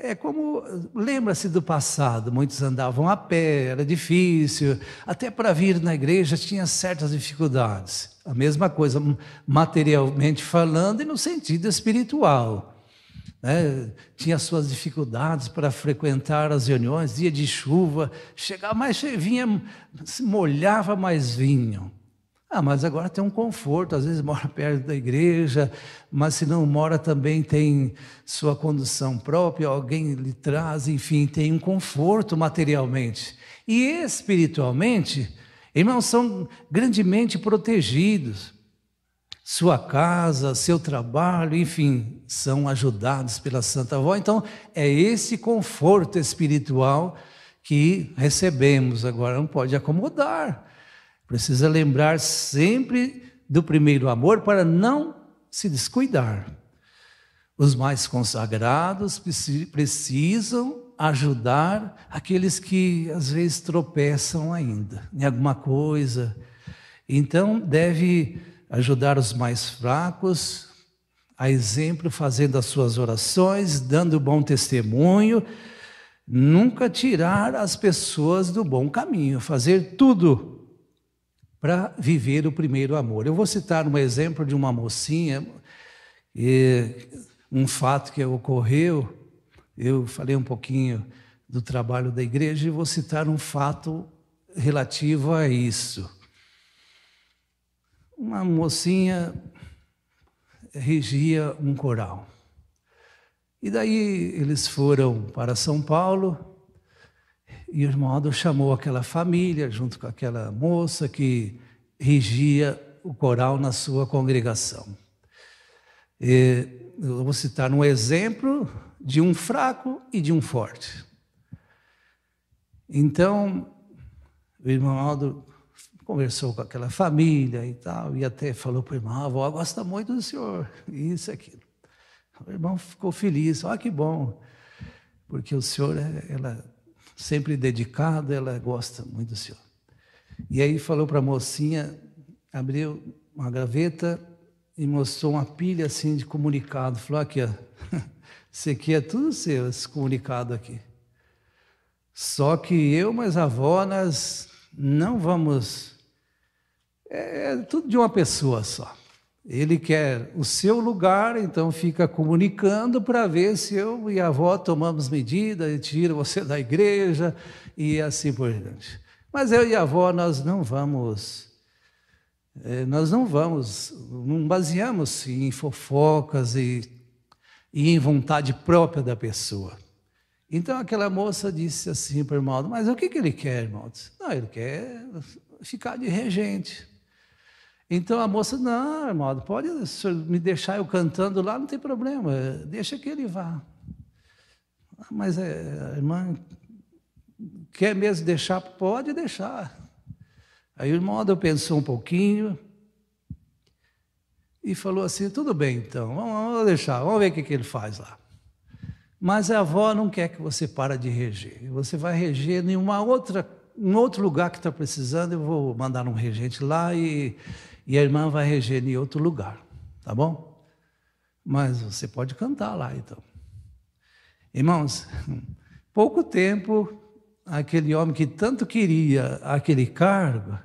É como, lembra-se do passado, muitos andavam a pé, era difícil, até para vir na igreja tinha certas dificuldades. A mesma coisa, materialmente falando e no sentido espiritual. Tinha suas dificuldades para frequentar as reuniões, dia de chuva, chegava mais, vinha, se molhava, mas vinham. Mas agora tem um conforto, às vezes mora perto da igreja, mas se não mora também tem sua condução própria, alguém lhe traz, enfim, tem um conforto materialmente. E espiritualmente, irmãos, são grandemente protegidos. Sua casa, seu trabalho, enfim, são ajudados pela Santa Avó. Então, é esse conforto espiritual que recebemos. Agora não pode acomodar. Precisa lembrar sempre do primeiro amor para não se descuidar. Os mais consagrados precisam ajudar aqueles que às vezes tropeçam ainda em alguma coisa. Então deve ajudar os mais fracos, a exemplo, fazendo as suas orações, dando bom testemunho, nunca tirar as pessoas do bom caminho, fazer tudo para viver o primeiro amor. Eu vou citar um exemplo de uma mocinha, um fato que ocorreu. Eu falei um pouquinho do trabalho da igreja e vou citar um fato relativo a isso. Uma mocinha regia um coral. E daí eles foram para São Paulo, e o irmão Aldo chamou aquela família, junto com aquela moça que regia o coral na sua congregação. Eu vou citar um exemplo de um fraco e de um forte. Então, o irmão Aldo conversou com aquela família e tal, e até falou para o irmão: a avó gosta muito do senhor, isso e aquilo. O irmão ficou feliz: que bom. porque o senhor, ela sempre dedicada, ela gosta muito do senhor. E aí falou para a mocinha, abriu uma gaveta e mostrou uma pilha assim de comunicado. Falou, aqui, ó, isso aqui é tudo seu, esse comunicado aqui. Só que eu, mas a avó, nós não vamos... É tudo de uma pessoa só. Ele quer o seu lugar, então fica comunicando para ver se eu e a avó tomamos medida e tira você da igreja e assim por diante. Mas eu e a avó, nós não baseamos em fofocas e em vontade própria da pessoa. Então aquela moça disse assim para o irmão, mas o que ele quer, irmão? Não, ele quer ficar de regente. Então a moça, não, irmão, pode me deixar eu cantando lá, não tem problema, deixa que ele vá. Mas a irmã quer mesmo deixar? Pode deixar. Aí o irmão pensou um pouquinho e falou assim, tudo bem então, vamos deixar, vamos ver o que ele faz lá. Mas a avó não quer que você pare de reger, você vai reger em um outro lugar que está precisando, eu vou mandar um regente lá e a irmã vai reger em outro lugar, tá bom? Mas você pode cantar lá, então. Irmãos, pouco tempo, aquele homem que tanto queria aquele cargo,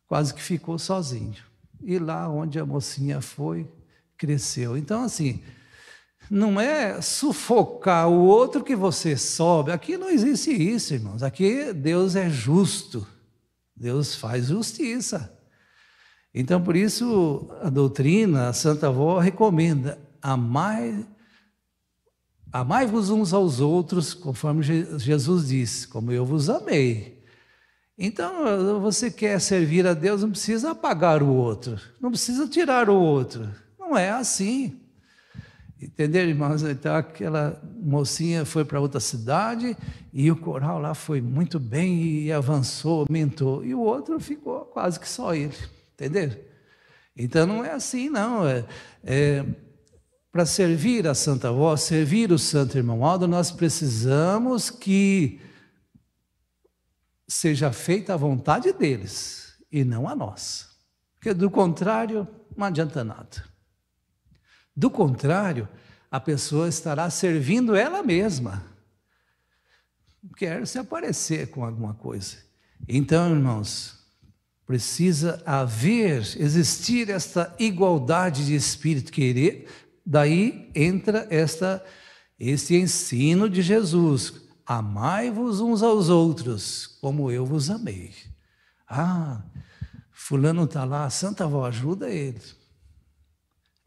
quase que ficou sozinho. E lá onde a mocinha foi, cresceu. Então, assim, não é sufocar o outro que você sobe. Aqui não existe isso, irmãos. Aqui Deus é justo. Deus faz justiça. Então, por isso, a Santa Avó recomenda, amai-vos uns aos outros, conforme Jesus disse, como eu vos amei. Então, você quer servir a Deus, não precisa apagar o outro, não precisa tirar o outro. Não é assim. Entenderam, irmãos? Então, aquela mocinha foi para outra cidade e o coral lá foi muito bem e avançou, aumentou. E o outro ficou quase que só ele. Entenderam? Então não é assim, não. Para servir a Santa Avó, servir o Santo Irmão Aldo, nós precisamos que seja feita a vontade deles e não a nossa. Porque do contrário, não adianta nada. Do contrário, a pessoa estará servindo ela mesma. Quer se aparecer com alguma coisa. Então, irmãos, precisa existir esta igualdade de espírito, querer, daí entra esse ensino de Jesus, amai-vos uns aos outros, como eu vos amei. Fulano está lá, Santa Avó, ajuda ele.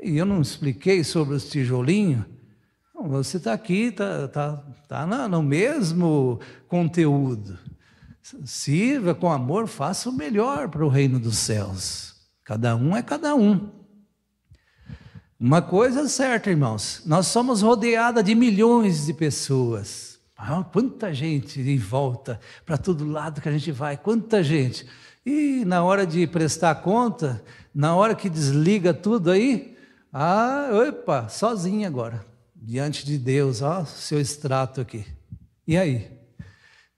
E eu não expliquei sobre os tijolinhos? Não, você está aqui, está no mesmo conteúdo. Sirva com amor, faça o melhor para o reino dos céus. Cada um é cada um. Uma coisa é certa, irmãos, nós somos rodeados de milhões de pessoas. Quanta gente em volta, para todo lado que a gente vai, quanta gente. E na hora de prestar conta, na hora que desliga tudo aí, sozinho agora, diante de Deus, seu extrato aqui. E aí?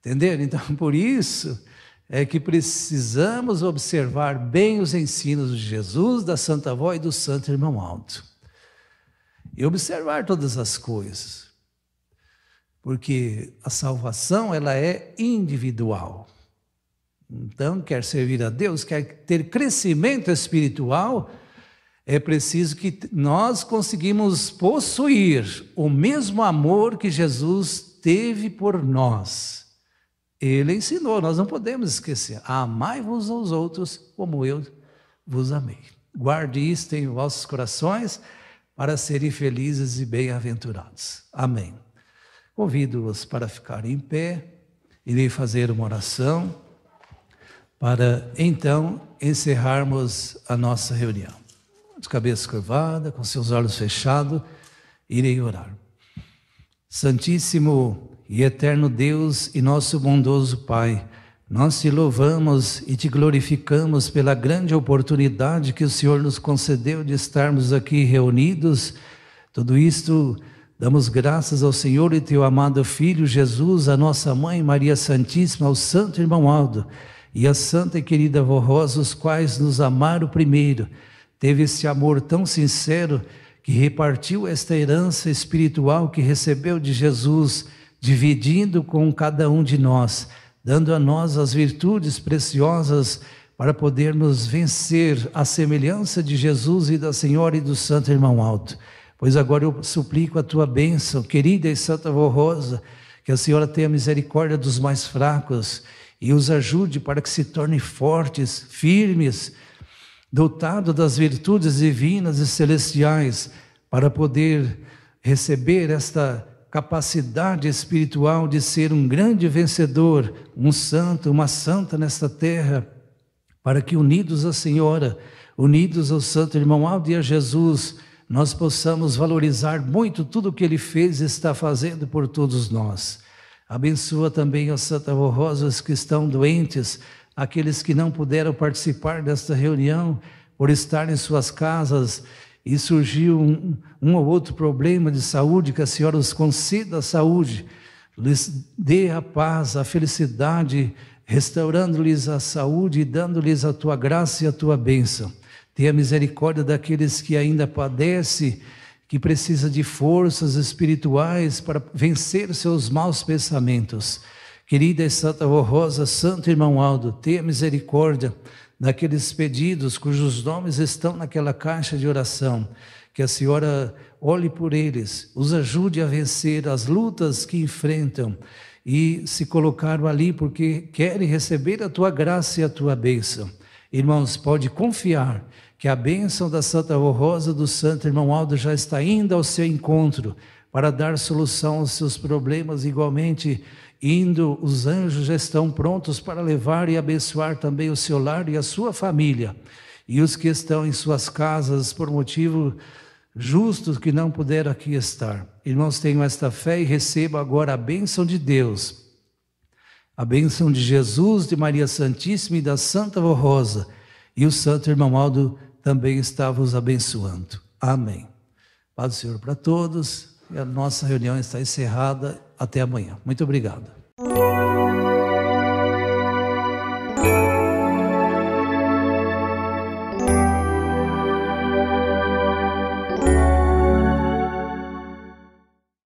Entenderam? Então, por isso é que precisamos observar bem os ensinos de Jesus, da Santa Avó e do Santo Irmão Aldo. E observar todas as coisas. Porque a salvação, ela é individual. Então, quer servir a Deus, quer ter crescimento espiritual, é preciso que nós conseguimos possuir o mesmo amor que Jesus teve por nós. Ele ensinou, nós não podemos esquecer. Amai-vos aos outros como eu vos amei. Guarde isto em vossos corações para serem felizes e bem-aventurados. Amém. Convido-os para ficarem em pé. Irei fazer uma oração para então encerrarmos a nossa reunião. De cabeça curvada, com seus olhos fechados, irei orar. Santíssimo e eterno Deus e nosso bondoso Pai, nós te louvamos e te glorificamos pela grande oportunidade que o Senhor nos concedeu de estarmos aqui reunidos, tudo isto Damos graças ao Senhor e teu amado Filho Jesus, a nossa Mãe Maria Santíssima, ao Santo Irmão Aldo e a Santa e querida Vó Rosa, os quais nos amaram primeiro. Teve esse amor tão sincero que repartiu esta herança espiritual que recebeu de Jesus, dividindo com cada um de nós, dando a nós as virtudes preciosas para podermos vencer a semelhança de Jesus e da Senhora e do Santo Irmão Aldo. Pois agora eu suplico a tua bênção, querida e Santa Vó Rosa, que a Senhora tenha misericórdia dos mais fracos e os ajude para que se tornem fortes, firmes, dotados das virtudes divinas e celestiais, para poder receber esta capacidade espiritual de ser um grande vencedor, um santo, uma santa nesta terra, para que unidos à Senhora, unidos ao Santo Irmão Aldo e a Jesus, nós possamos valorizar muito tudo o que Ele fez e está fazendo por todos nós. Abençoa também a Santa Vó Rosa, os que estão doentes, aqueles que não puderam participar desta reunião, por estar em suas casas, e surgiu um ou outro problema de saúde, que a Senhora os conceda a saúde, lhes dê a paz, a felicidade, restaurando-lhes a saúde e dando-lhes a tua graça e a tua bênção. Tenha misericórdia daqueles que ainda padecem, que precisam de forças espirituais para vencer seus maus pensamentos. Querida e Santa Vó Rosa, Santo Irmão Aldo, tenha misericórdia daqueles pedidos cujos nomes estão naquela caixa de oração, que a Senhora olhe por eles, os ajude a vencer as lutas que enfrentam e se colocaram ali porque querem receber a tua graça e a tua bênção. Irmãos, pode confiar que a bênção da Santa Vó Rosa, do Santo Irmão Aldo, já está indo ao seu encontro para dar solução aos seus problemas. Igualmente, os anjos já estão prontos para levar e abençoar também o seu lar e a sua família. E os que estão em suas casas por motivo justo que não puderam aqui estar. Irmãos, tenham esta fé e recebam agora a bênção de Deus, a bênção de Jesus, de Maria Santíssima e da Santa Vó Rosa. E o Santo Irmão Aldo também está vos abençoando. Amém. Paz do Senhor para todos. E a nossa reunião está encerrada. Até amanhã. Muito obrigado.